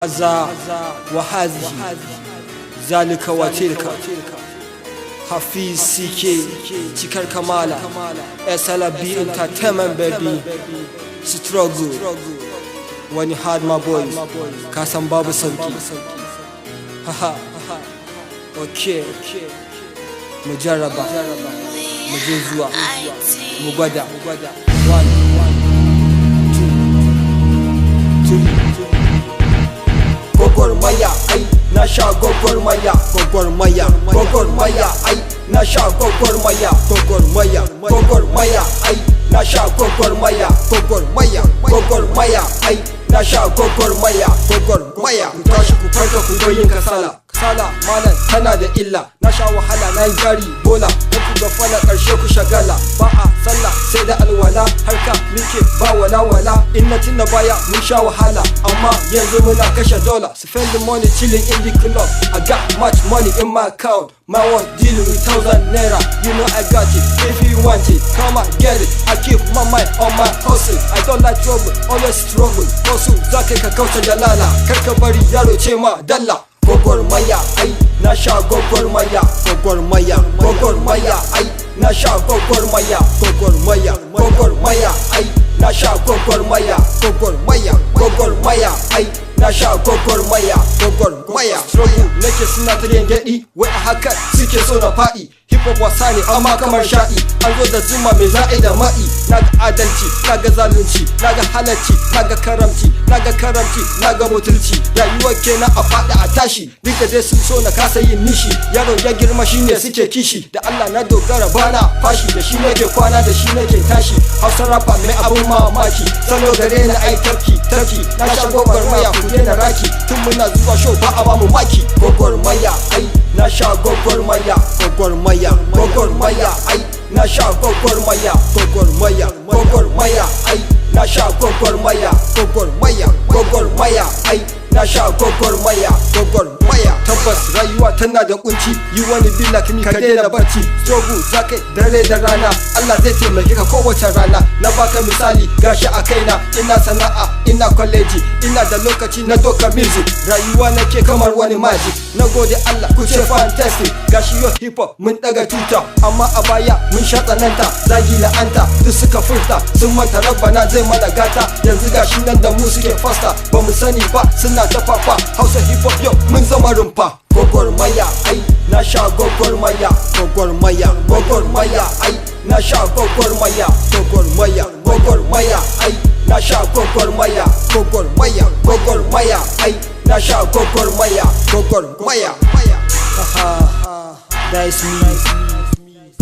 هذا وهذه ذلك وتلك Hafiz CK cikar kamala SLB entertainment baby struggle wani hard my boys kasan babu sauki haha okay mu jarraba mu je zuwa mu gwada 1 2 gwagwarmaya ai na sha gwagwarmaya ai na sha gwagwarmaya ai na sha gwagwarmaya ai na sha gwagwarmaya ku tashi ku farka ku zo yin kasala malam tana da illa na sha wahala na yi gari bola na ga fala karshe ku shagala ba a sallah sai da alwala harka muke ba wala in na tuna baya mun sha wahala amma yanzu muna kashe dola spend the money chilling in the club I got much money in my account my one dealing with 1,000 naira you know I got it if you want it come and get it I keep my mind on my hustle I don't like trouble always struggle hustle zaka ka kauce dalala karka bari yaro ce ma dalla gwagwarmaya ai na sha gwagwarmaya ai na sha gwagwarmaya ai na sha gwagwarmaya ai na sha gwagwarmaya struggle nake suna ta gengedi wai a haka suke so na faɗi hip hop wasa ne amma kamar sha'i an zo da zuma mai za'i da ma'i naga adalci naga zalunci naga halacci naga karamci naga mutunci rayuwar kenan a faɗi a tashi duk da dai sun so na kasa yin nishi yaro ya girma shine suke kishi da Allah na dogara bana fashi da shi nake kwana da shi nake tashi Hausa Rap mai abun mamaki salo gare na ai tafki na sha gwagwarmaya ku daina raki tun muna zuwa show ba a bamu maki gwagwarmaya ai na sha gwagwarmaya ai na sha gwagwarmaya ai na sha gwagwarmaya ai na sha gwagwarmaya tabbas rayuwa tana da kunci yi wani be like me ka daina barci struggle zaka dare da rana Allah zai taimake ka kowace rana na baka misali gashi a kaina ina sana'a ina kwaleji ina da lokaci na doka music rayuwa nake kamar wani magic na gode Allah ku ce fantastic gashi yo hip hop mun daga tuta amma a baya mun sha tsananta zagi la'anta duk suka furta sun manta rabbana zai mana gata yanzu gashi nan da mu suke fasta ba mu sani ba suna ta fafa Hausa hip hop yau mun zama rumfa gwagwarmaya ai na sha gwagwarmaya ai na sha gwagwarmaya ai na sha gwagwarmaya ai na sha gwagwarmaya that is me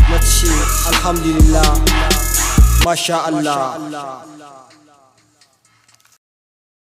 na ce alhamdulillah masha Allah